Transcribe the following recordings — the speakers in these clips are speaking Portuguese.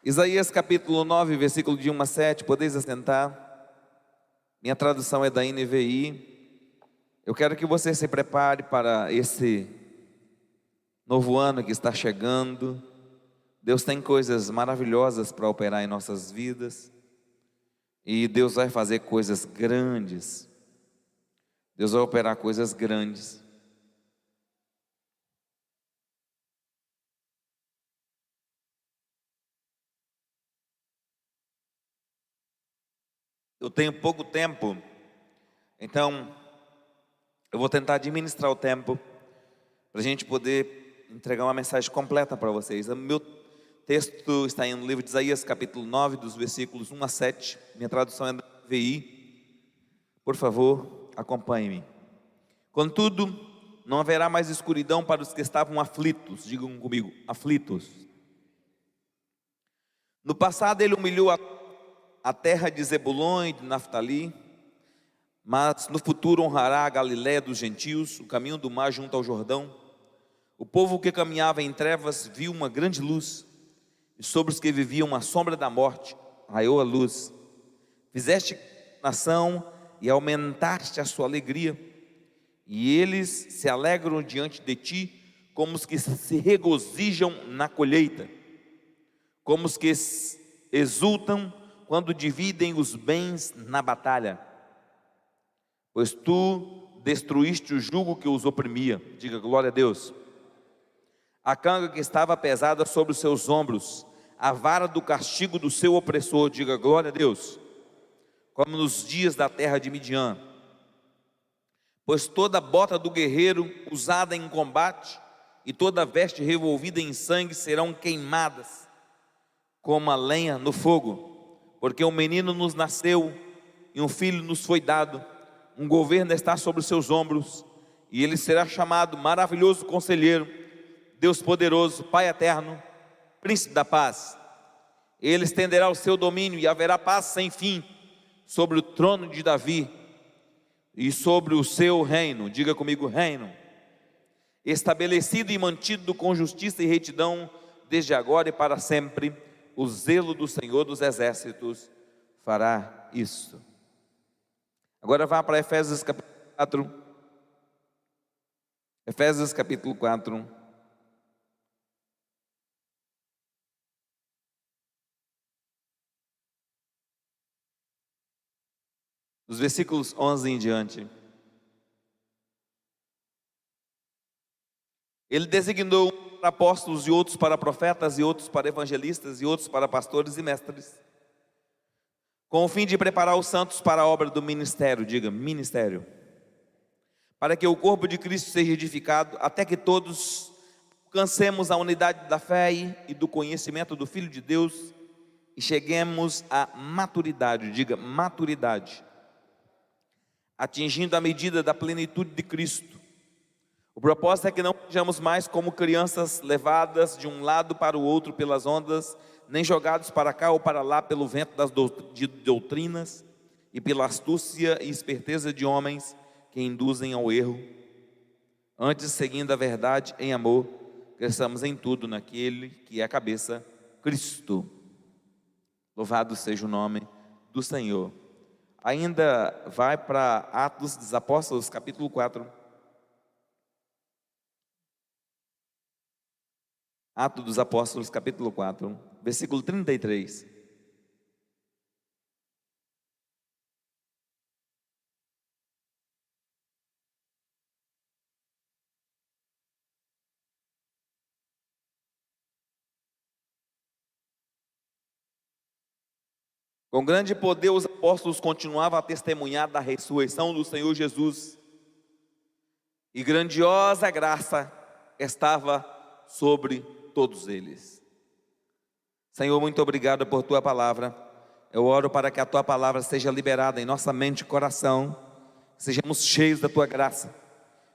Isaías capítulo 9, versículo de 1 a 7, podeis assentar. Minha tradução é da NVI. Eu quero que você se prepare para esse novo ano que está chegando. Deus tem coisas maravilhosas para operar em nossas vidas. E Deus vai fazer coisas grandes. Deus vai operar coisas grandes. Eu tenho pouco tempo, então eu vou tentar administrar o tempo para a gente poder entregar uma mensagem completa para vocês. O meu texto está no livro de Isaías, capítulo 9, dos versículos 1 a 7. Minha tradução é da NVI. Por favor, acompanhe-me. Contudo, não haverá mais escuridão para os que estavam aflitos. Digam comigo, aflitos. No passado ele humilhou a terra de Zebulon e de Naftali, mas no futuro honrará a Galiléia dos gentios, o caminho do mar junto ao Jordão. O povo que caminhava em trevas viu uma grande luz, e sobre os que viviam a sombra da morte raiou a luz. Fizeste nação e aumentaste a sua alegria, e eles se alegram diante de ti, como os que se regozijam na colheita, como os que exultam quando dividem os bens na batalha. Pois tu destruíste o jugo que os oprimia. Diga glória a Deus. A canga que estava pesada sobre os seus ombros, a vara do castigo do seu opressor. Diga glória a Deus. Como nos dias da terra de Midian. Pois toda bota do guerreiro usada em combate e toda veste revolvida em sangue serão queimadas como a lenha no fogo. Porque um menino nos nasceu e um filho nos foi dado, um governo está sobre os seus ombros, e ele será chamado Maravilhoso Conselheiro, Deus Poderoso, Pai Eterno, Príncipe da Paz. Ele estenderá o seu domínio e haverá paz sem fim sobre o trono de Davi e sobre o seu reino. Diga comigo, reino, estabelecido e mantido com justiça e retidão desde agora e para sempre. O zelo do Senhor dos Exércitos fará isso. Agora vá para Efésios capítulo 4. Efésios capítulo 4. Dos versículos 11 em diante. Ele designou para apóstolos e outros para profetas e outros para evangelistas e outros para pastores e mestres, com o fim de preparar os santos para a obra do ministério. Diga, ministério. Para que o corpo de Cristo seja edificado, até que todos alcancemos a unidade da fé e do conhecimento do Filho de Deus, e cheguemos à maturidade. Diga, maturidade. Atingindo a medida da plenitude de Cristo. O propósito é que não sejamos mais como crianças levadas de um lado para o outro pelas ondas, nem jogados para cá ou para lá pelo vento das doutrinas e pela astúcia e esperteza de homens que induzem ao erro. Antes, seguindo a verdade em amor, cresçamos em tudo naquele que é a cabeça, Cristo. Louvado seja o nome do Senhor. Ainda vai para Atos dos Apóstolos, capítulo 4. Atos dos Apóstolos, capítulo 4, versículo 33. Com grande poder os apóstolos continuavam a testemunhar da ressurreição do Senhor Jesus, e grandiosa graça estava sobre todos eles. Senhor, muito obrigado por tua palavra. Eu oro para que a tua palavra seja liberada em nossa mente e coração, sejamos cheios da tua graça,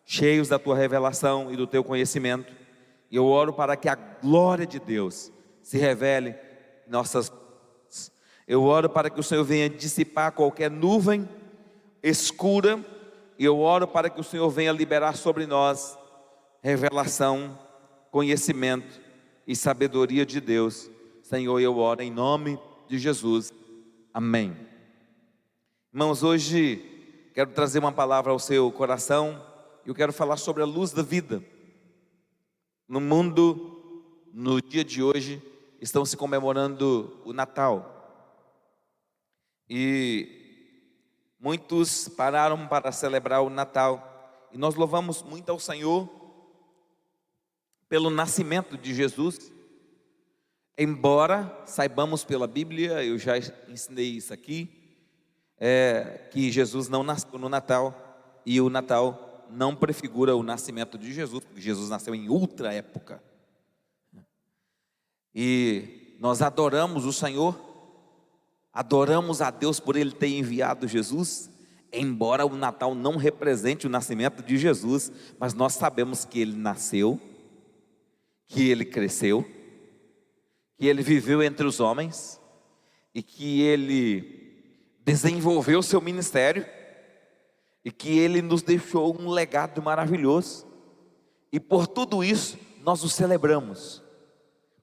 cheios da tua revelação e do teu conhecimento. E eu oro para que a glória de Deus se revele em nossas vidas. Eu oro para que o Senhor venha dissipar qualquer nuvem escura, e eu oro para que o Senhor venha liberar sobre nós revelação, conhecimento e sabedoria de Deus, Senhor, eu oro em nome de Jesus. Amém. Irmãos, hoje quero trazer uma palavra ao seu coração. Eu quero falar sobre a luz da vida. No mundo, no dia de hoje, estão se comemorando o Natal. E muitos pararam para celebrar o Natal. E nós louvamos muito ao Senhor pelo nascimento de Jesus. Embora saibamos pela Bíblia, eu já ensinei isso aqui, que Jesus não nasceu no Natal, e o Natal não prefigura o nascimento de Jesus, porque Jesus nasceu em outra época. E nós adoramos o Senhor, adoramos a Deus por Ele ter enviado Jesus, embora o Natal não represente o nascimento de Jesus, mas nós sabemos que Ele nasceu, que Ele cresceu, que Ele viveu entre os homens e que Ele desenvolveu seu ministério e que Ele nos deixou um legado maravilhoso, e por tudo isso nós o celebramos,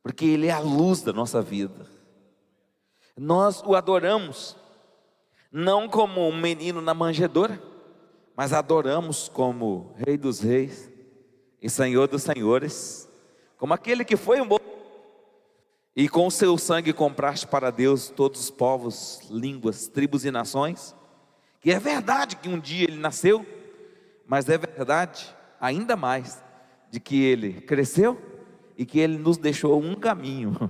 porque Ele é a luz da nossa vida. Nós o adoramos não como um menino na manjedoura, mas adoramos como Rei dos Reis e Senhor dos Senhores, como aquele que foi um bom e com o seu sangue compraste para Deus todos os povos, línguas, tribos e nações. Que é verdade que um dia Ele nasceu, mas é verdade ainda mais de que Ele cresceu e que Ele nos deixou um caminho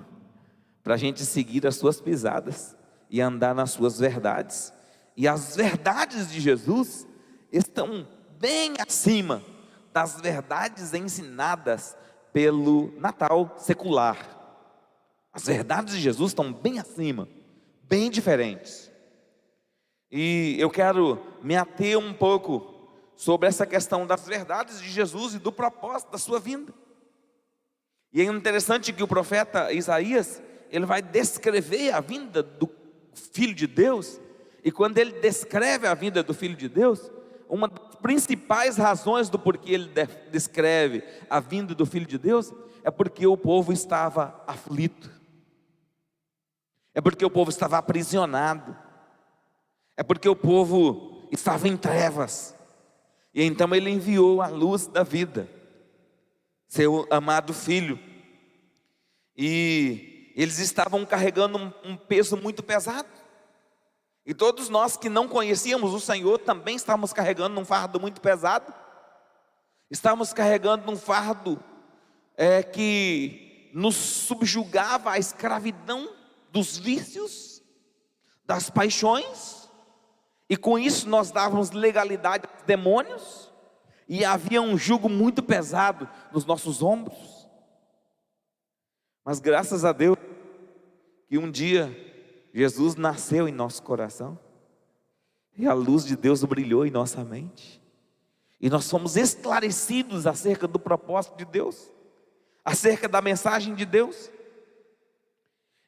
para a gente seguir as suas pisadas e andar nas suas verdades. E as verdades de Jesus estão bem acima das verdades ensinadas pelo Natal secular. As verdades de Jesus estão bem acima, bem diferentes. E eu quero me ater um pouco sobre essa questão das verdades de Jesus e do propósito da sua vinda. E é interessante que o profeta Isaías, ele vai descrever a vinda do Filho de Deus. E quando ele descreve a vinda do Filho de Deus, uma das principais razões do porquê ele descreve a vinda do Filho de Deus é porque o povo estava aflito. É porque o povo estava aprisionado. É porque o povo estava em trevas. E então Ele enviou a luz da vida, seu amado Filho. E eles estavam carregando um peso muito pesado. E todos nós que não conhecíamos o Senhor também estávamos carregando um fardo muito pesado. Estávamos carregando um fardo que nos subjugava à escravidão dos vícios, das paixões, e com isso nós dávamos legalidade aos demônios, e havia um jugo muito pesado nos nossos ombros. Mas graças a Deus que um dia Jesus nasceu em nosso coração, e a luz de Deus brilhou em nossa mente, e nós fomos esclarecidos acerca do propósito de Deus, acerca da mensagem de Deus.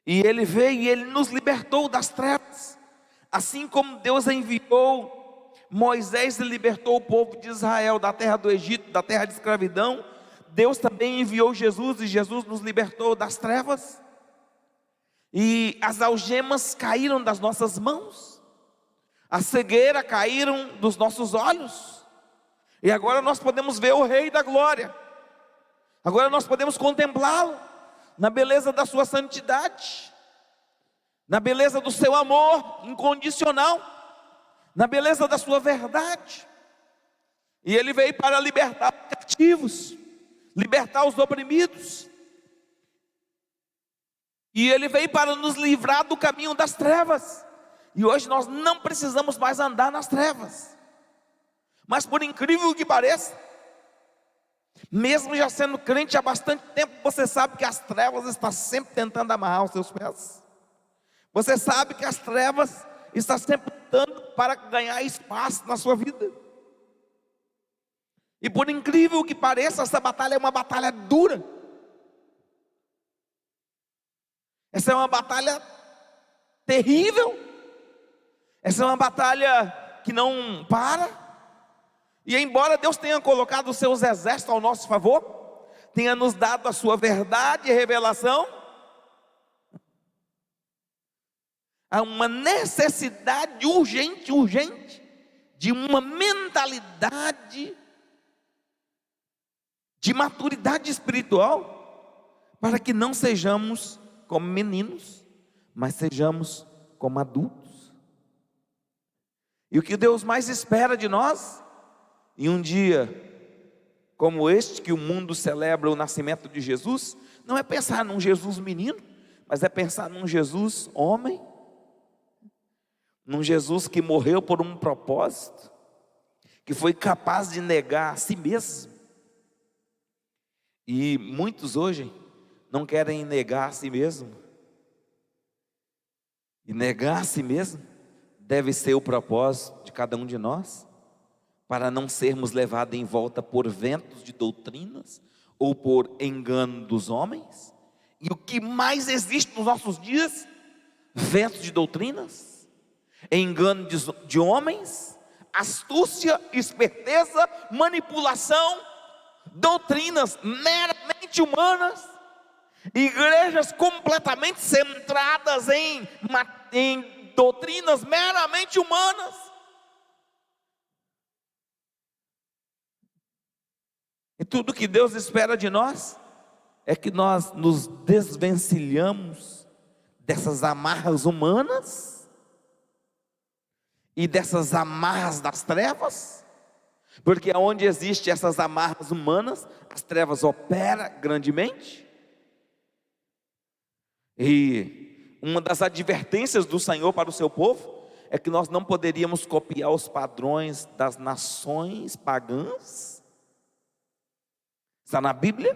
E Ele veio e Ele nos libertou das trevas. Assim como Deus enviou Moisés e libertou o povo de Israel da terra do Egito, da terra de escravidão, Deus também enviou Jesus, e Jesus nos libertou das trevas. E as algemas caíram das nossas mãos, a cegueira caíram dos nossos olhos, e agora nós podemos ver o Rei da Glória. Agora nós podemos contemplá-lo na beleza da sua santidade, na beleza do seu amor incondicional, na beleza da sua verdade. E Ele veio para libertar os cativos, libertar os oprimidos. E Ele veio para nos livrar do caminho das trevas. E hoje nós não precisamos mais andar nas trevas. Mas por incrível que pareça, mesmo já sendo crente há bastante tempo, você sabe que as trevas estão sempre tentando amarrar os seus pés. Você sabe que as trevas estão sempre lutando para ganhar espaço na sua vida. E por incrível que pareça, essa batalha é uma batalha dura. Essa é uma batalha terrível. Essa é uma batalha que não para. E embora Deus tenha colocado os seus exércitos ao nosso favor, tenha nos dado a sua verdade e revelação, Há uma necessidade urgente, de uma mentalidade de maturidade espiritual, para que não sejamos como meninos, mas sejamos como adultos. E o que Deus mais espera de nós, em um dia como este, que o mundo celebra o nascimento de Jesus, não é pensar num Jesus menino, mas é pensar num Jesus homem, num Jesus que morreu por um propósito, que foi capaz de negar a si mesmo. E muitos hoje não querem negar a si mesmo. E negar a si mesmo deve ser o propósito de cada um de nós, para não sermos levados em volta por ventos de doutrinas ou por engano dos homens. E o que mais existe nos nossos dias? Ventos de doutrinas, engano de homens, astúcia, esperteza, manipulação, doutrinas meramente humanas, igrejas completamente centradas em doutrinas meramente humanas. E tudo que Deus espera de nós é que nós nos desvencilhamos dessas amarras humanas e dessas amarras das trevas, porque onde existem essas amarras humanas, as trevas operam grandemente. E uma das advertências do Senhor para o seu povo é que nós não poderíamos copiar os padrões das nações pagãs. Está na Bíblia.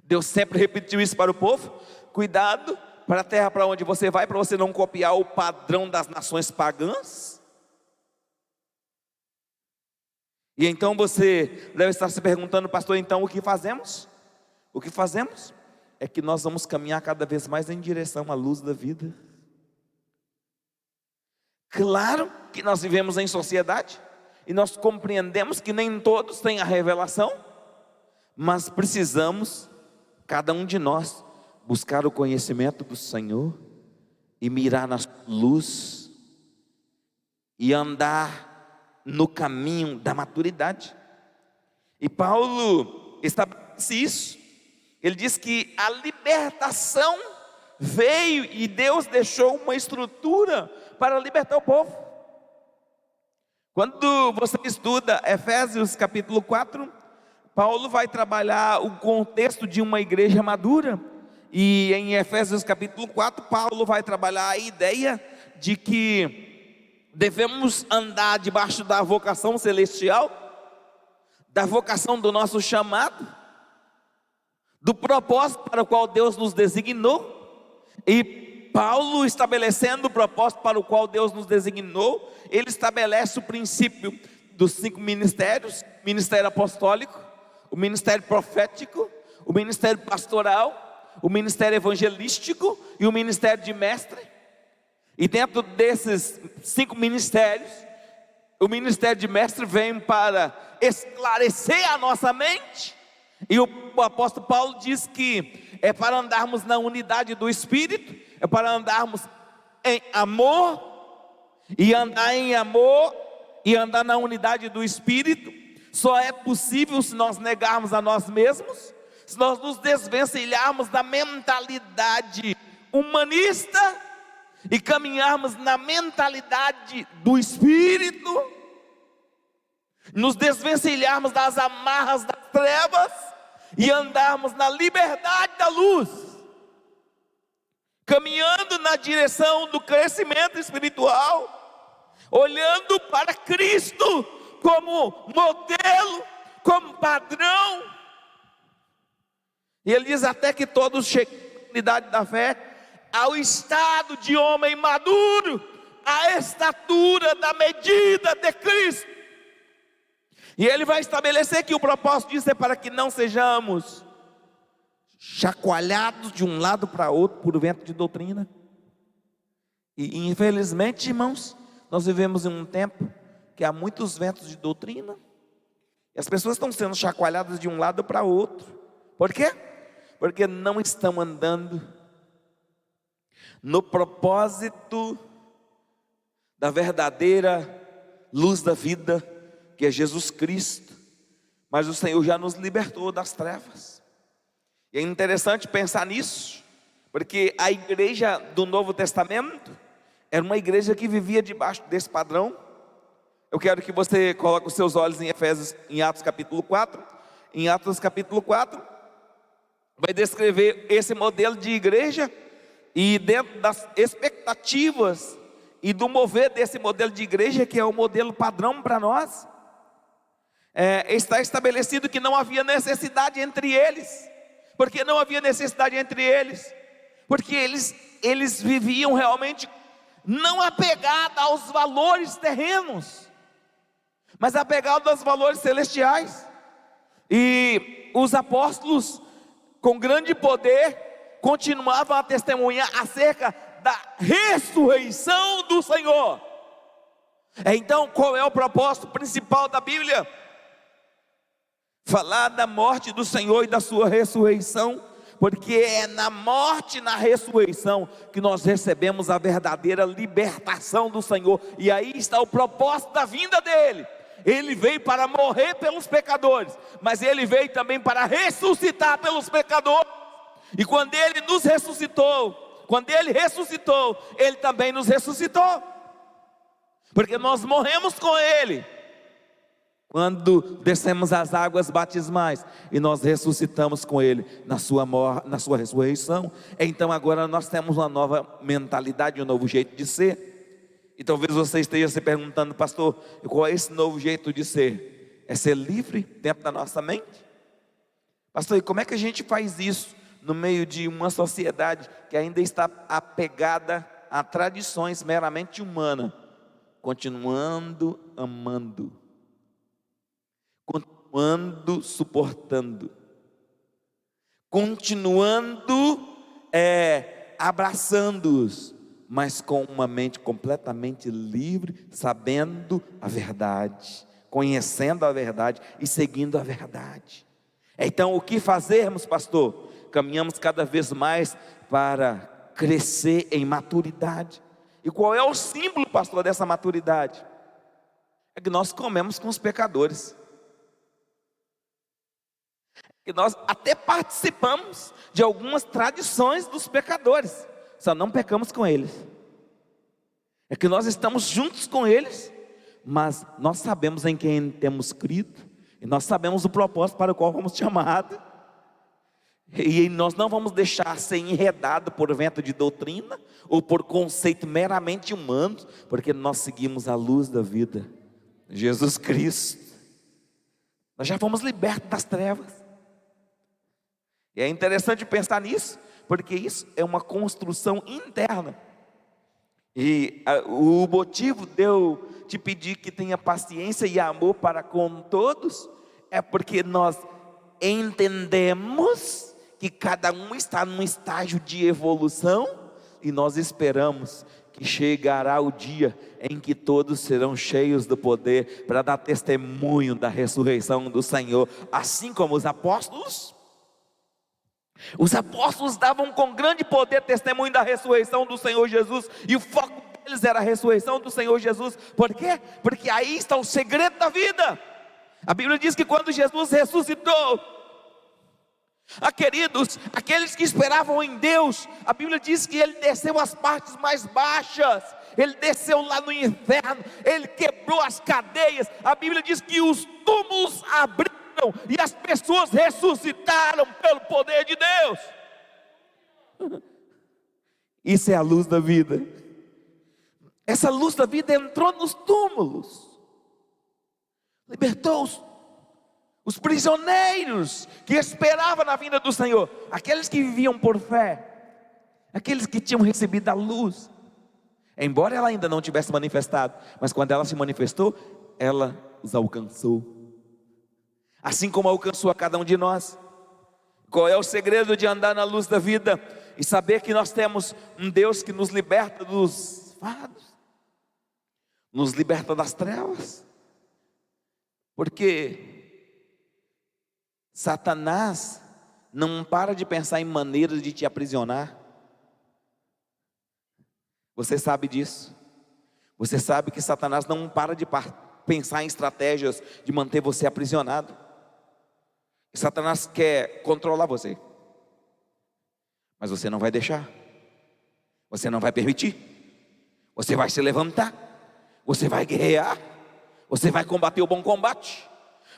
Deus sempre repetiu isso para o povo: cuidado para a terra para onde você vai, para você não copiar o padrão das nações pagãs. E então você deve estar se perguntando: pastor, então o que fazemos? O que fazemos é que nós vamos caminhar cada vez mais em direção à luz da vida. Claro que nós vivemos em sociedade e nós compreendemos que nem todos têm a revelação, mas precisamos, cada um de nós, buscar o conhecimento do Senhor e mirar na luz e andar no caminho da maturidade. E Paulo estabelece isso. Ele diz que a libertação veio e Deus deixou uma estrutura para libertar o povo. Quando você estuda Efésios capítulo 4, Paulo vai trabalhar o contexto de uma igreja madura. E em Efésios capítulo 4, Paulo vai trabalhar a ideia de que devemos andar debaixo da vocação celestial, da vocação do nosso chamado, do propósito para o qual Deus nos designou. E Paulo, estabelecendo o propósito para o qual Deus nos designou, ele estabelece o princípio dos 5 ministérios: o ministério apostólico, o ministério profético, o ministério pastoral, o ministério evangelístico e o ministério de mestre. E dentro desses 5 ministérios, o ministério de mestre vem para esclarecer a nossa mente. E o apóstolo Paulo diz que é para andarmos na unidade do Espírito, é para andarmos em amor, e andar em amor e andar na unidade do Espírito só é possível se nós negarmos a nós mesmos, se nós nos desvencilharmos da mentalidade humanista e caminharmos na mentalidade do Espírito, nos desvencilharmos das amarras das trevas e andarmos na liberdade da luz, caminhando na direção do crescimento espiritual, olhando para Cristo como modelo, como padrão. E ele diz até que todos cheguem à unidade da fé, ao estado de homem maduro, à estatura da medida de Cristo. E ele vai estabelecer que o propósito disso é para que não sejamos chacoalhados de um lado para outro por vento de doutrina. E infelizmente, irmãos, nós vivemos em um tempo que há muitos ventos de doutrina, e as pessoas estão sendo chacoalhadas de um lado para outro. Por quê? Porque não estão andando no propósito da verdadeira luz da vida, que é Jesus Cristo. Mas o Senhor já nos libertou das trevas. E é interessante pensar nisso, porque a igreja do Novo Testamento era uma igreja que vivia debaixo desse padrão. Eu quero que você coloque os seus olhos em Efésios, em Atos capítulo 4. Em Atos capítulo 4, vai descrever esse modelo de igreja, e dentro das expectativas e do mover desse modelo de igreja, que é o modelo padrão para nós, está estabelecido que não havia necessidade entre eles. Por que não havia necessidade entre eles? Porque eles viviam realmente não apegados aos valores terrenos, mas apegados aos valores celestiais. E os apóstolos, com grande poder, continuavam a testemunhar acerca da ressurreição do Senhor. Então, qual é o propósito principal da Bíblia? Falar da morte do Senhor e da sua ressurreição, porque é na morte e na ressurreição que nós recebemos a verdadeira libertação do Senhor. E aí está o propósito da vinda dele. Ele veio para morrer pelos pecadores, mas ele veio também para ressuscitar pelos pecadores. E quando ele nos ressuscitou, ele também nos ressuscitou, porque nós morremos com ele quando descemos as águas batismais, e nós ressuscitamos com ele na sua ressurreição. Então agora nós temos uma nova mentalidade, um novo jeito de ser. E talvez você esteja se perguntando: pastor, qual é esse novo jeito de ser? É ser livre dentro da nossa mente? Pastor, e como é que a gente faz isso no meio de uma sociedade que ainda está apegada a tradições meramente humanas? Continuando amando, continuando suportando, continuando abraçando-os, mas com uma mente completamente livre, sabendo a verdade, conhecendo a verdade e seguindo a verdade. Então, o que fazermos, pastor? Caminhamos cada vez mais para crescer em maturidade. E qual é o símbolo, pastor, dessa maturidade? É que nós comemos com os pecadores, que nós até participamos de algumas tradições dos pecadores, só não pecamos com eles. É que nós estamos juntos com eles, mas nós sabemos em quem temos crido, e nós sabemos o propósito para o qual fomos chamados, e nós não vamos deixar ser enredado por vento de doutrina, ou por conceito meramente humano, porque nós seguimos a luz da vida, Jesus Cristo. Nós já fomos libertos das trevas. E é interessante pensar nisso, porque isso é uma construção interna. E o motivo de eu te pedir que tenha paciência e amor para com todos, é porque nós entendemos que cada um está num estágio de evolução, e nós esperamos que chegará o dia em que todos serão cheios do poder para dar testemunho da ressurreição do Senhor, assim como os apóstolos. Os apóstolos davam com grande poder testemunho da ressurreição do Senhor Jesus, e o foco deles era a ressurreição do Senhor Jesus. Por quê? Porque aí está o segredo da vida. A Bíblia diz que quando Jesus ressuscitou, queridos, aqueles que esperavam em Deus, a Bíblia diz que ele desceu às partes mais baixas, ele desceu lá no inferno, ele quebrou as cadeias. A Bíblia diz que os túmulos abriram e as pessoas ressuscitaram pelo poder de Deus. Isso é a luz da vida. Essa luz da vida entrou nos túmulos, libertou os prisioneiros que esperavam na vinda do Senhor, aqueles que viviam por fé, aqueles que tinham recebido a luz, embora ela ainda não tivesse manifestado, mas quando ela se manifestou, ela os alcançou, assim como alcançou a cada um de nós. Qual é o segredo de andar na luz da vida e saber que nós temos um Deus que nos liberta dos fardos, nos liberta das trevas? Porque Satanás não para de pensar em maneiras de te aprisionar. Você sabe disso. Você sabe que Satanás não para de pensar em estratégias de manter você aprisionado. E Satanás quer controlar você. Mas você não vai deixar. Você não vai permitir. Você vai se levantar. Você vai guerrear. Você vai combater o bom combate.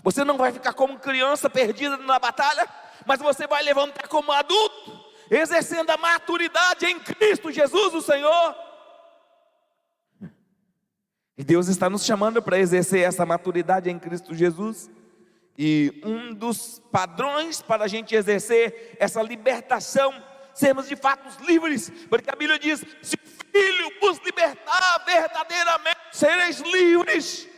Você não vai ficar como criança perdida na batalha, mas você vai levantar como adulto, exercendo a maturidade em Cristo Jesus, o Senhor. E Deus está nos chamando para exercer essa maturidade em Cristo Jesus. E um dos padrões para a gente exercer essa libertação, sermos de fato livres, porque a Bíblia diz: se o Filho vos libertar, verdadeiramente sereis livres.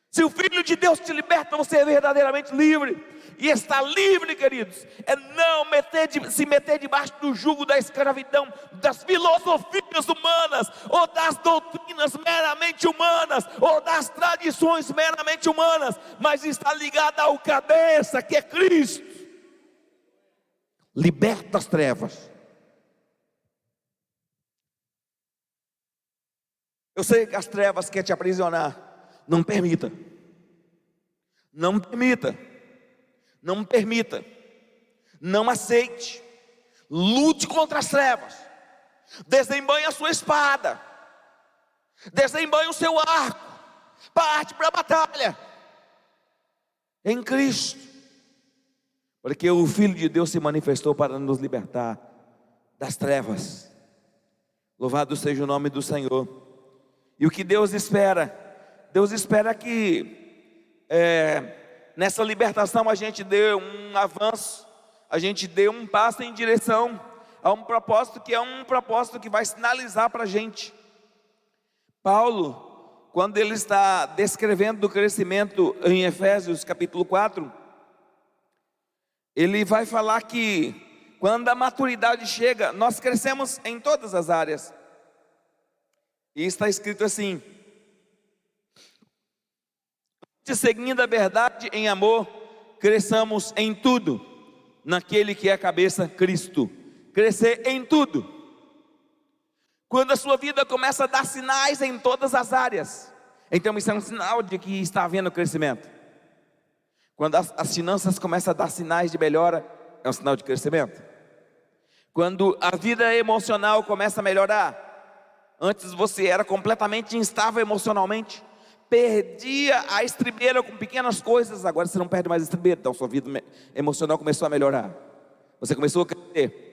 Se o Filho de Deus te liberta, você é verdadeiramente livre. E estar livre, queridos, é não se meter debaixo do jugo da escravidão, das filosofias humanas, ou das doutrinas meramente humanas, ou das tradições meramente humanas, mas está ligado ao cabeça, que é Cristo. Liberta as trevas. Eu sei que as trevas querem te aprisionar. Não permita. Não permita. Não permita. Não aceite. Lute contra as trevas. Desembanhe a sua espada. Desembanhe o seu arco. Parte para a batalha. Em Cristo. Porque o Filho de Deus se manifestou para nos libertar das trevas. Louvado seja o nome do Senhor. E o que Deus espera? Deus espera que nessa libertação a gente dê um avanço, a gente dê um passo em direção a um propósito que é um propósito que vai sinalizar para a gente. Paulo, quando ele está descrevendo o crescimento em Efésios capítulo 4, ele vai falar que quando a maturidade chega, nós crescemos em todas as áreas. E está escrito assim: seguindo a verdade em amor, cresçamos em tudo, naquele que é a cabeça, Cristo. Crescer em tudo. Quando a sua vida começa a dar sinais em todas as áreas, então isso é um sinal de que está havendo crescimento. Quando as finanças começam a dar sinais de melhora, é um sinal de crescimento. Quando a vida emocional começa a melhorar, antes você era completamente instável emocionalmente, perdia a estribeira com pequenas coisas, agora você não perde mais a estribeira, então sua vida emocional começou a melhorar, você começou a crescer.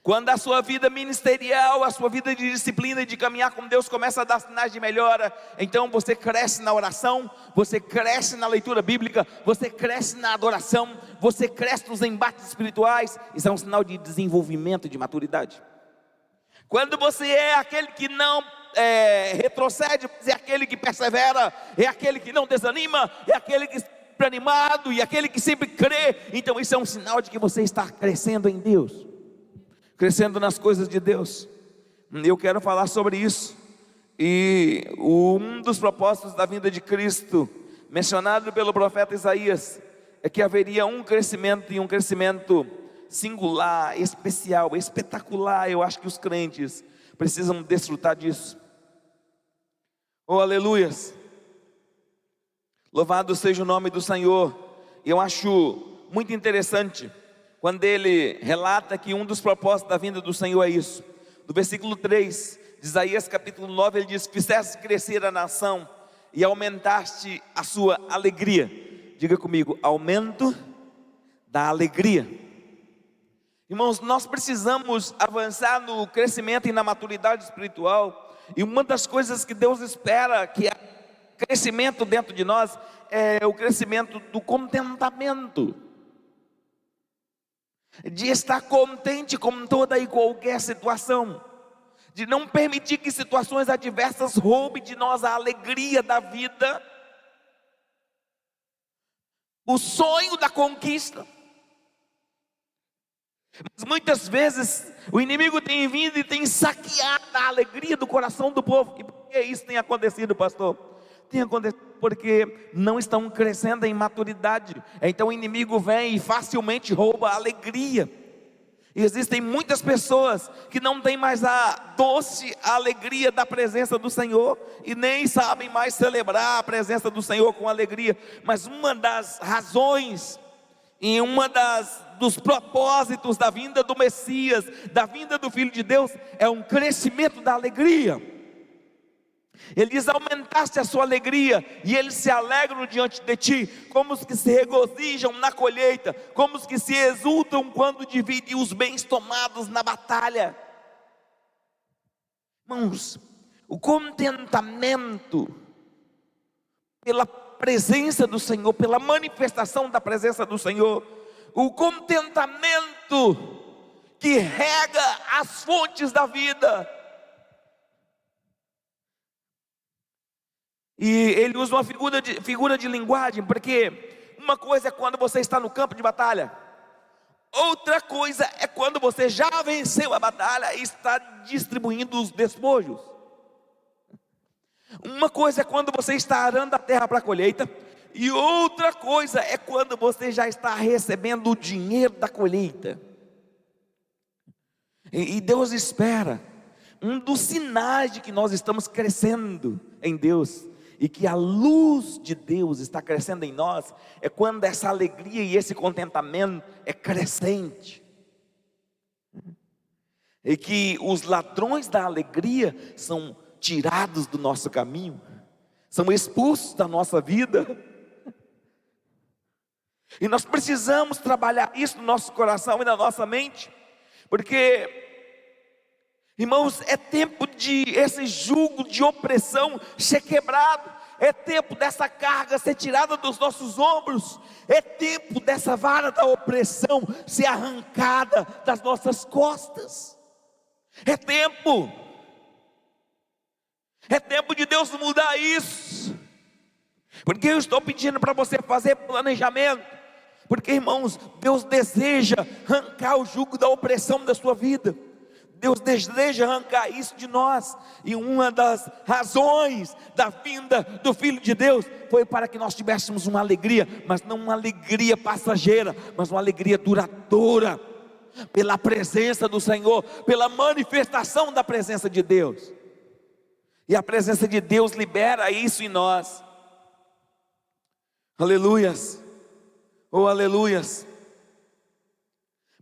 Quando a sua vida ministerial, a sua vida de disciplina e de caminhar com Deus começa a dar sinais de melhora, então você cresce na oração, você cresce na leitura bíblica, você cresce na adoração, você cresce nos embates espirituais. Isso é um sinal de desenvolvimento e de maturidade. Quando você é aquele que não retrocede, é aquele que persevera, é aquele que não desanima, é aquele que está sempre animado e aquele que sempre crê, então isso é um sinal de que você está crescendo em Deus, crescendo nas coisas de Deus. Eu quero falar sobre isso. E um dos propósitos da vinda de Cristo, mencionado pelo profeta Isaías, é que haveria um crescimento, e um crescimento singular, especial, espetacular. Eu acho que os crentes precisam desfrutar disso. Oh, aleluias! Louvado seja o nome do Senhor. Eu acho muito interessante quando ele relata que um dos propósitos da vinda do Senhor é isso. No versículo 3 de Isaías capítulo 9, ele diz: fizeste crescer a nação e aumentaste a sua alegria. Diga comigo: aumento da alegria. Irmãos, nós precisamos avançar no crescimento e na maturidade espiritual. E uma das coisas que Deus espera que é crescimento dentro de nós é o crescimento do contentamento, de estar contente com toda e qualquer situação, de não permitir que situações adversas roubem de nós a alegria da vida, o sonho da conquista. Mas muitas vezes o inimigo tem vindo e tem saqueado a alegria do coração do povo. E por que isso tem acontecido, pastor? Tem acontecido porque não estão crescendo em maturidade. Então o inimigo vem e facilmente rouba a alegria. E existem muitas pessoas que não têm mais a doce alegria da presença do Senhor, e nem sabem mais celebrar a presença do Senhor com alegria. Mas uma das razões, e dos propósitos da vinda do Messias, da vinda do Filho de Deus, é um crescimento da alegria. Ele diz: aumentaste a sua alegria, e eles se alegram diante de ti, como os que se regozijam na colheita, como os que se exultam quando dividem os bens tomados na batalha. Irmãos, o contentamento pela presença do Senhor, pela manifestação da presença do Senhor, o contentamento que rega as fontes da vida. E ele usa uma figura de linguagem, porque uma coisa é quando você está no campo de batalha, outra coisa é quando você já venceu a batalha e está distribuindo os despojos. Uma coisa é quando você está arando a terra para a colheita, e outra coisa é quando você já está recebendo o dinheiro da colheita. E Deus espera, um dos sinais de que nós estamos crescendo em Deus, e que a luz de Deus está crescendo em nós, é quando essa alegria e esse contentamento é crescente, e que os ladrões da alegria são tirados do nosso caminho, são expulsos da nossa vida. E nós precisamos trabalhar isso no nosso coração e na nossa mente, porque, irmãos, é tempo de esse jugo de opressão ser quebrado, é tempo dessa carga ser tirada dos nossos ombros, é tempo dessa vara da opressão ser arrancada das nossas costas, é tempo de Deus mudar isso, porque eu estou pedindo para você fazer planejamento, porque, irmãos, Deus deseja arrancar o jugo da opressão da sua vida. Deus deseja arrancar isso de nós, e uma das razões da vinda do Filho de Deus foi para que nós tivéssemos uma alegria, mas não uma alegria passageira, mas uma alegria duradoura, pela presença do Senhor, pela manifestação da presença de Deus. E a presença de Deus libera isso em nós. Aleluias, oh aleluias.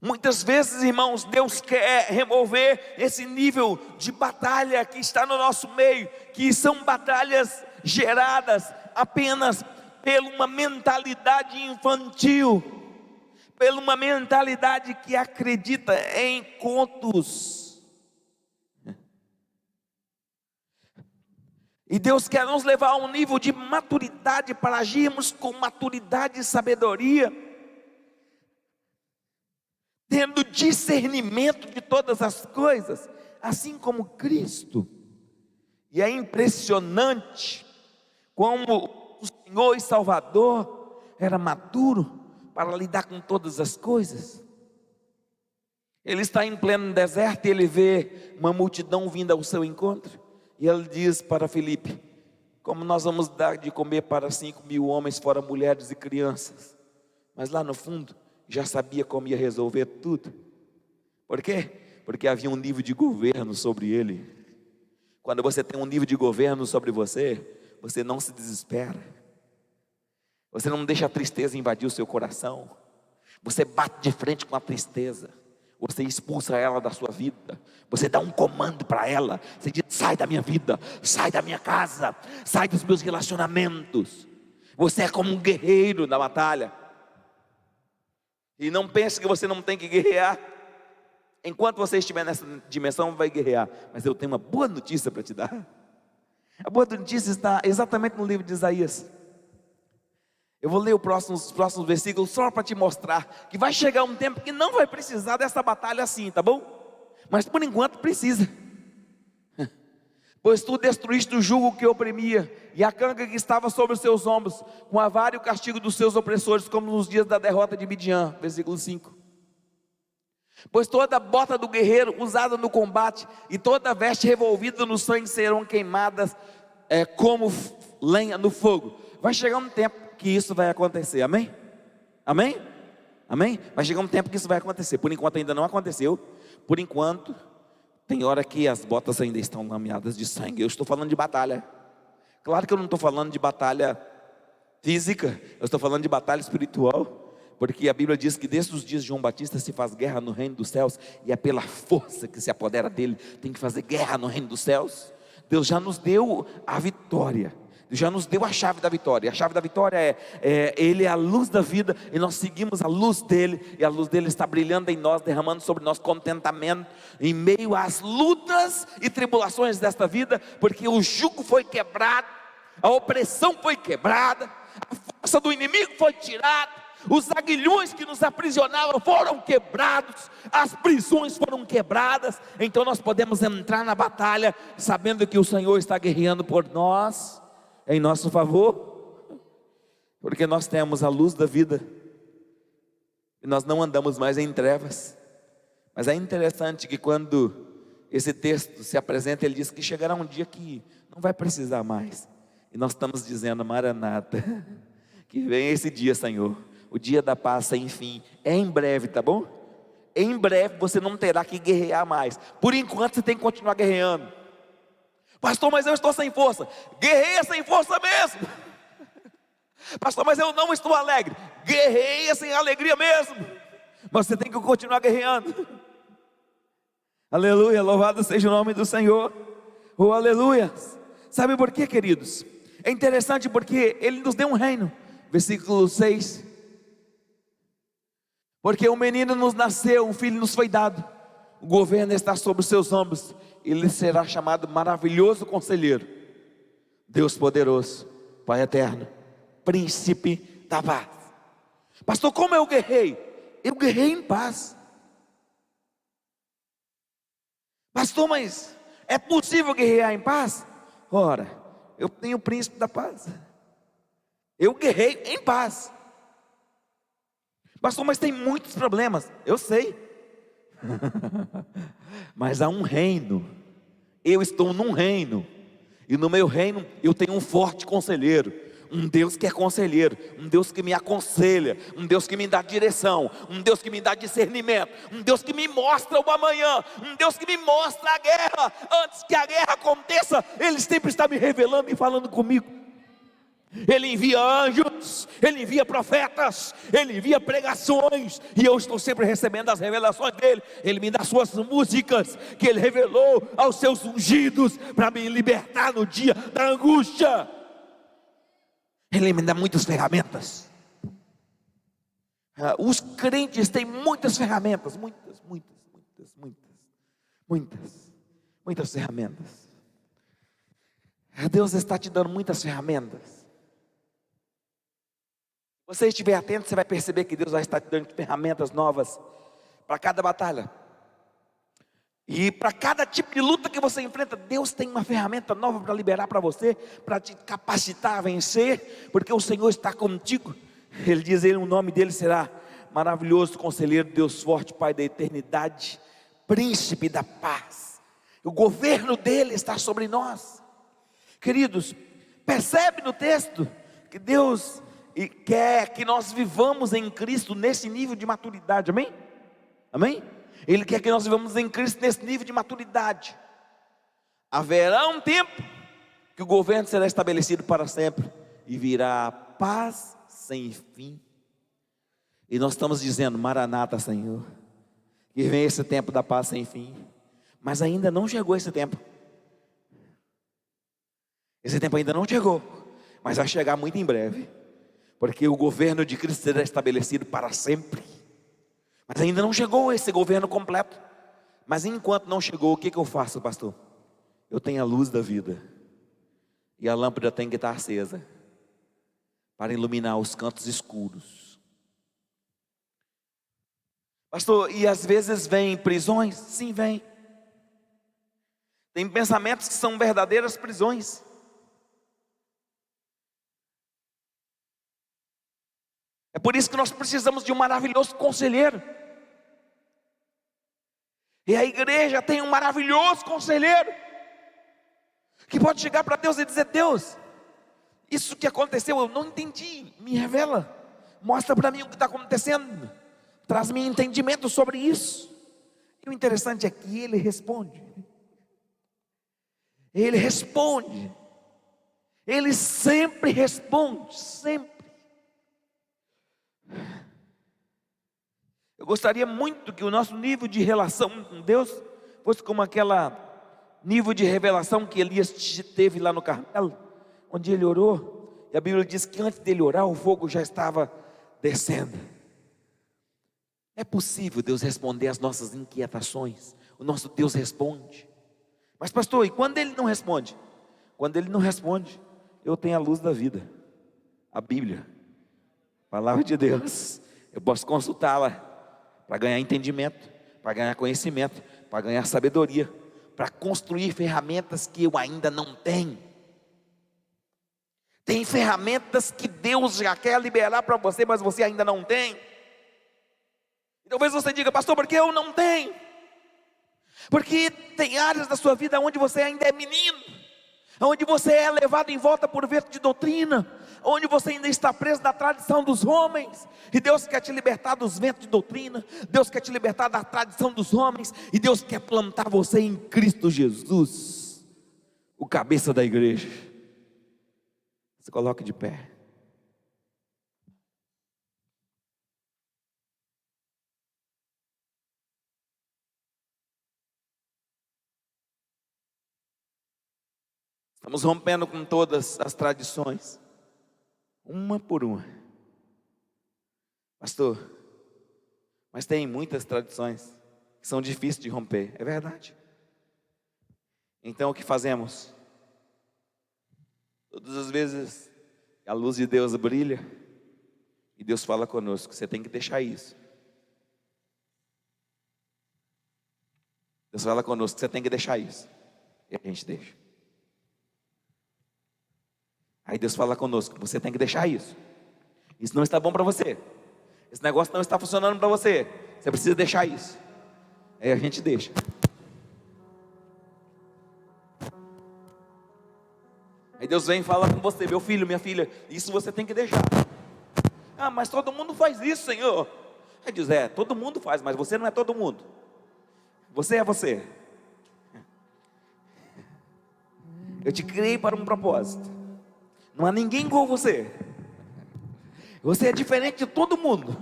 Muitas vezes, irmãos, Deus quer remover esse nível de batalha que está no nosso meio, que são batalhas geradas apenas por uma mentalidade infantil, por uma mentalidade que acredita em contos. E Deus quer nos levar a um nível de maturidade para agirmos com maturidade e sabedoria, tendo discernimento de todas as coisas, assim como Cristo. E é impressionante como o Senhor e Salvador era maduro para lidar com todas as coisas. Ele está em pleno deserto e ele vê uma multidão vindo ao seu encontro, e ele diz para Filipe: como nós vamos dar de comer para 5.000 homens, fora mulheres e crianças? Mas lá no fundo já sabia como ia resolver tudo. Por quê? Porque havia um nível de governo sobre ele. Quando você tem um nível de governo sobre você, você não se desespera, você não deixa a tristeza invadir o seu coração, você bate de frente com a tristeza, você expulsa ela da sua vida, você dá um comando para ela, você diz: sai da minha vida, sai da minha casa, sai dos meus relacionamentos. Você é como um guerreiro na batalha. E não pense que você não tem que guerrear. Enquanto você estiver nessa dimensão, vai guerrear. Mas eu tenho uma boa notícia para te dar. A boa notícia está exatamente no livro de Isaías. Eu vou ler os próximos versículos só para te mostrar que vai chegar um tempo que não vai precisar dessa batalha assim, tá bom? Mas por enquanto precisa. Pois tu destruíste o jugo que oprimia, e a canga que estava sobre os seus ombros, com a vara e o castigo dos seus opressores, como nos dias da derrota de Midian. Versículo 5. Pois toda bota do guerreiro usada no combate, e toda veste revolvida no sangue serão queimadas como lenha no fogo. Vai chegar um tempo que isso vai acontecer, amém? Amém? Amém? Vai chegar um tempo que isso vai acontecer. Por enquanto ainda não aconteceu. Por enquanto, tem hora que as botas ainda estão lameadas de sangue. Eu estou falando de batalha. Claro que eu não estou falando de batalha física, eu estou falando de batalha espiritual. Porque a Bíblia diz que desde os dias de João Batista se faz guerra no reino dos céus, e é pela força que se apodera dele, tem que fazer guerra no reino dos céus. Deus já nos deu a vitória, Deus já nos deu a chave da vitória. A chave da vitória Ele é a luz da vida, e nós seguimos a luz dele, e a luz dele está brilhando em nós, derramando sobre nós contentamento, em meio às lutas e tribulações desta vida, porque o jugo foi quebrado, a opressão foi quebrada, a força do inimigo foi tirada, os aguilhões que nos aprisionavam foram quebrados, as prisões foram quebradas. Então nós podemos entrar na batalha sabendo que o Senhor está guerreando por nós, em nosso favor, porque nós temos a luz da vida, e nós não andamos mais em trevas. Mas é interessante que quando esse texto se apresenta, ele diz que chegará um dia que não vai precisar mais, e nós estamos dizendo: Maranata, que vem esse dia, Senhor, o dia da paz sem fim. É em breve, tá bom? Em breve você não terá que guerrear mais. Por enquanto você tem que continuar guerreando. Pastor, mas eu estou sem força. Guerreia sem força mesmo. Pastor, mas eu não estou alegre. Guerreia sem alegria mesmo. Mas você tem que continuar guerreando. Aleluia, louvado seja o nome do Senhor. Oh, aleluia. Sabe por quê, queridos? É interessante porque Ele nos deu um reino. Versículo 6. Porque um menino nos nasceu, um filho nos foi dado, o governo está sobre os seus ombros, ele será chamado Maravilhoso Conselheiro, Deus Poderoso, Pai Eterno, Príncipe da Paz. Pastor, como eu guerrei? Eu guerrei em paz. Pastor, mas é possível guerrear em paz? Ora, eu tenho o Príncipe da Paz. Eu guerrei em paz. Pastor, mas tem muitos problemas. Eu sei. Mas há um reino. Eu estou num reino. E no meu reino eu tenho um forte conselheiro. Um Deus que é conselheiro. Um Deus que me aconselha. Um Deus que me dá direção. Um Deus que me dá discernimento. Um Deus que me mostra o amanhã. Um Deus que me mostra a guerra. Antes que a guerra aconteça, Ele sempre está me revelando e falando comigo. Ele envia anjos, Ele envia profetas, Ele envia pregações, e eu estou sempre recebendo as revelações dEle. Ele me dá suas músicas, que Ele revelou aos seus ungidos, para me libertar no dia da angústia. Ele me dá muitas ferramentas. Os crentes têm muitas ferramentas, muitas ferramentas. Deus está te dando muitas ferramentas. Se você estiver atento, você vai perceber que Deus vai estar te dando ferramentas novas para cada batalha. E para cada tipo de luta que você enfrenta, Deus tem uma ferramenta nova para liberar para você, para te capacitar a vencer, porque o Senhor está contigo. Ele diz, o nome dele será Maravilhoso Conselheiro, Deus Forte, Pai da Eternidade, Príncipe da Paz. O governo dele está sobre nós. Queridos, percebe no texto que Deus quer que nós vivamos em Cristo nesse nível de maturidade, amém? Amém? Ele quer que nós vivamos em Cristo nesse nível de maturidade. Haverá um tempo que o governo será estabelecido para sempre, e virá a paz sem fim. E nós estamos dizendo, Maranata, Senhor, que vem esse tempo da paz sem fim. Mas ainda não chegou esse tempo. Esse tempo ainda não chegou, mas vai chegar muito em breve, porque o governo de Cristo será estabelecido para sempre. Mas ainda não chegou esse governo completo. Mas enquanto não chegou, o que eu faço, pastor? Eu tenho a luz da vida, e a lâmpada tem que estar acesa, para iluminar os cantos escuros. Pastor, e às vezes vem prisões? Sim, vem. Tem pensamentos que são verdadeiras prisões. É por isso que nós precisamos de um maravilhoso conselheiro. E a igreja tem um maravilhoso conselheiro, que pode chegar para Deus e dizer, Deus, isso que aconteceu eu não entendi, me revela, mostra para mim o que está acontecendo. Traz-me entendimento sobre isso. E o interessante é que ele responde. Ele responde. Ele sempre responde, sempre. Eu gostaria muito que o nosso nível de relação com Deus fosse como aquela nível de revelação que Elias teve lá no Carmelo, onde ele orou, e a Bíblia diz que antes dele orar, o fogo já estava descendo. É possível Deus responder às nossas inquietações. O nosso Deus responde. Mas pastor, e quando Ele não responde? Quando Ele não responde, eu tenho a luz da vida, a Bíblia, a palavra de Deus. Eu posso consultá-la para ganhar entendimento, para ganhar conhecimento, para ganhar sabedoria, para construir ferramentas que eu ainda não tenho. Tem ferramentas que Deus já quer liberar para você, mas você ainda não tem. E talvez você diga, pastor, por que eu não tenho? Porque tem áreas da sua vida onde você ainda é menino, onde você é levado em volta por vento de doutrina, onde você ainda está preso na tradição dos homens, e Deus quer te libertar dos ventos de doutrina, Deus quer te libertar da tradição dos homens, e Deus quer plantar você em Cristo Jesus, o cabeça da igreja. Se coloque de pé. Estamos rompendo com todas as tradições, uma por uma. Pastor, mas tem muitas tradições que são difíceis de romper, é verdade. Então o que fazemos? Todas as vezes que a luz de Deus brilha, e Deus fala conosco, você tem que deixar isso. Deus fala conosco, você tem que deixar isso. E a gente deixa. Aí Deus fala conosco, você tem que deixar isso. Isso não está bom para você. Esse negócio não está funcionando para você. Você precisa deixar isso. Aí a gente deixa. Aí Deus vem e fala com você, meu filho, minha filha, isso você tem que deixar. Ah, mas todo mundo faz isso, Senhor. Aí diz, todo mundo faz, mas você não é todo mundo. Você é você. Eu te criei para um propósito. Não há ninguém igual você. Você é diferente de todo mundo.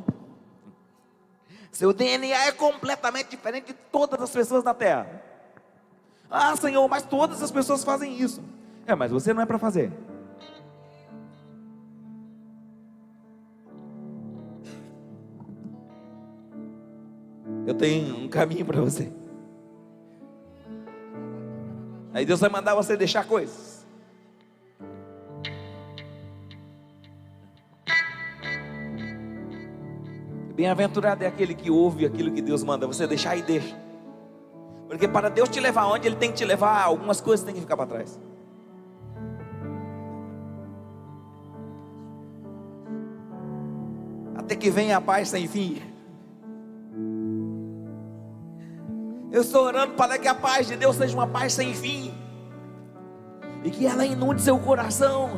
Seu DNA é completamente diferente de todas as pessoas da terra. Ah, Senhor, mas todas as pessoas fazem isso. Mas você não é para fazer. Eu tenho um caminho para você. Aí Deus vai mandar você deixar coisas. Bem-aventurado é aquele que ouve aquilo que Deus manda você deixar e deixa. Porque para Deus te levar onde Ele tem que te levar, algumas coisas têm que ficar para trás. Até que venha a paz sem fim. Eu estou orando para que a paz de Deus seja uma paz sem fim, e que ela inunde seu coração.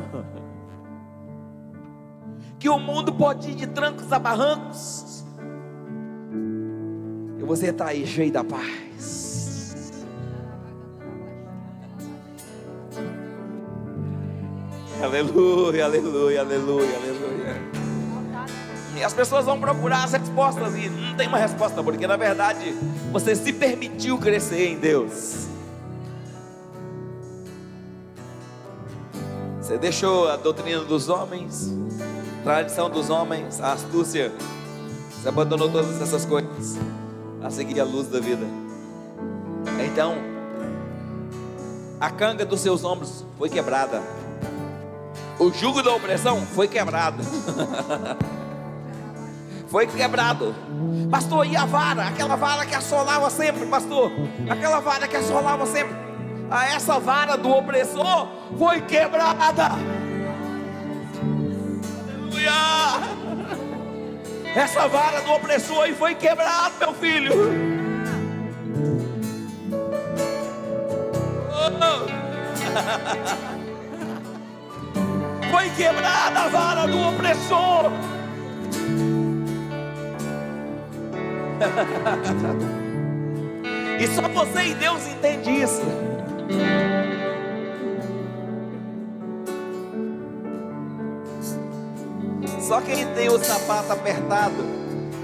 Que o mundo pode ir de trancos a barrancos, e você está aí cheio da paz. Aleluia, aleluia, aleluia, aleluia. E as pessoas vão procurar as respostas e não tem uma resposta, porque na verdade você se permitiu crescer em Deus. Você deixou a doutrina dos homens, a tradição dos homens, a astúcia. Você abandonou todas essas coisas a seguir a luz da vida. Então a canga dos seus ombros foi quebrada, o jugo da opressão foi quebrado. Foi quebrado. Pastor, e a vara? Aquela vara que assolava sempre, pastor. Aquela vara que assolava sempre. Essa vara do opressor foi quebrada. Aleluia. Essa vara do opressor aí foi quebrada, meu filho. Foi quebrada a vara do opressor. E só você e Deus entende isso. Só quem tem o sapato apertado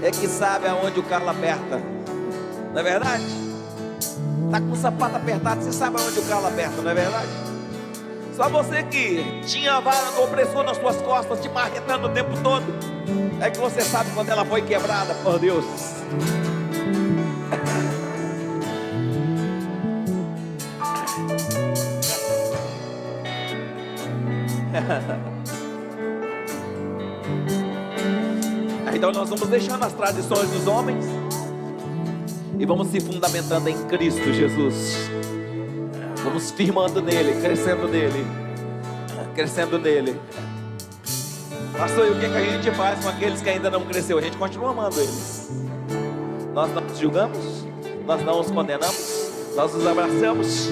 é que sabe aonde o calo aperta. Não é verdade? Está com o sapato apertado, você sabe aonde o calo aperta, não é verdade? Só você que tinha a vara do opressor nas suas costas, te marretando o tempo todo, é que você sabe quando ela foi quebrada por Deus. Então nós vamos deixando as tradições dos homens e vamos se fundamentando em Cristo Jesus. Vamos firmando nele, crescendo nele, crescendo nele. Pastor, e o que a gente faz com aqueles que ainda não cresceu? A gente continua amando eles. Nós não os julgamos, nós não os condenamos, nós os abraçamos,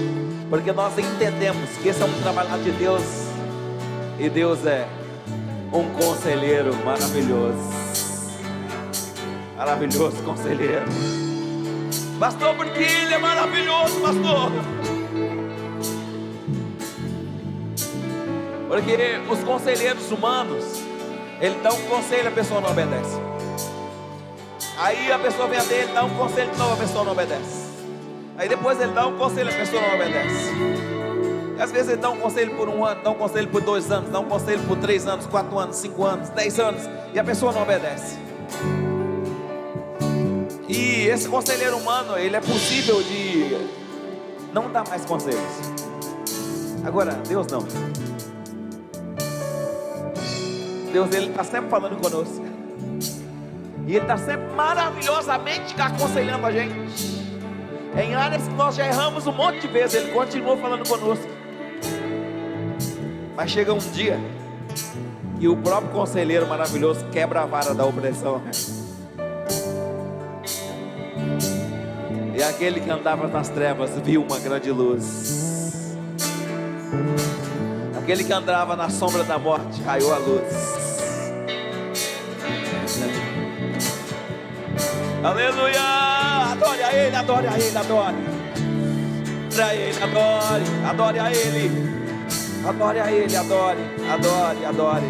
porque nós entendemos que esse é um trabalho de Deus. E Deus é um conselheiro maravilhoso. Maravilhoso conselheiro. Pastor, porque Ele é maravilhoso, pastor. Porque os conselheiros humanos, ele dá um conselho, a pessoa não obedece. Aí a pessoa vem a dele, dá um conselho de novo, a pessoa não obedece. Aí depois ele dá um conselho, a pessoa não obedece. E às vezes ele dá um conselho por 1 ano, dá um conselho por 2 anos, dá um conselho por 3 anos, 4 anos, 5 anos, 10 anos, e a pessoa não obedece. E esse conselheiro humano, ele é possível de não dar mais conselhos. Agora, Deus não. Deus, Ele está sempre falando conosco. E Ele está sempre maravilhosamente aconselhando a gente. Em áreas que nós já erramos um monte de vezes, Ele continua falando conosco. Mas chega um dia e o próprio conselheiro maravilhoso quebra a vara da opressão. E aquele que andava nas trevas viu uma grande luz. Aquele que andava na sombra da morte raiou a luz. Aleluia! Adore a Ele, adore a Ele, adore. Pra Ele, adore, adore a Ele. Adore a Ele, adore, adore, adore.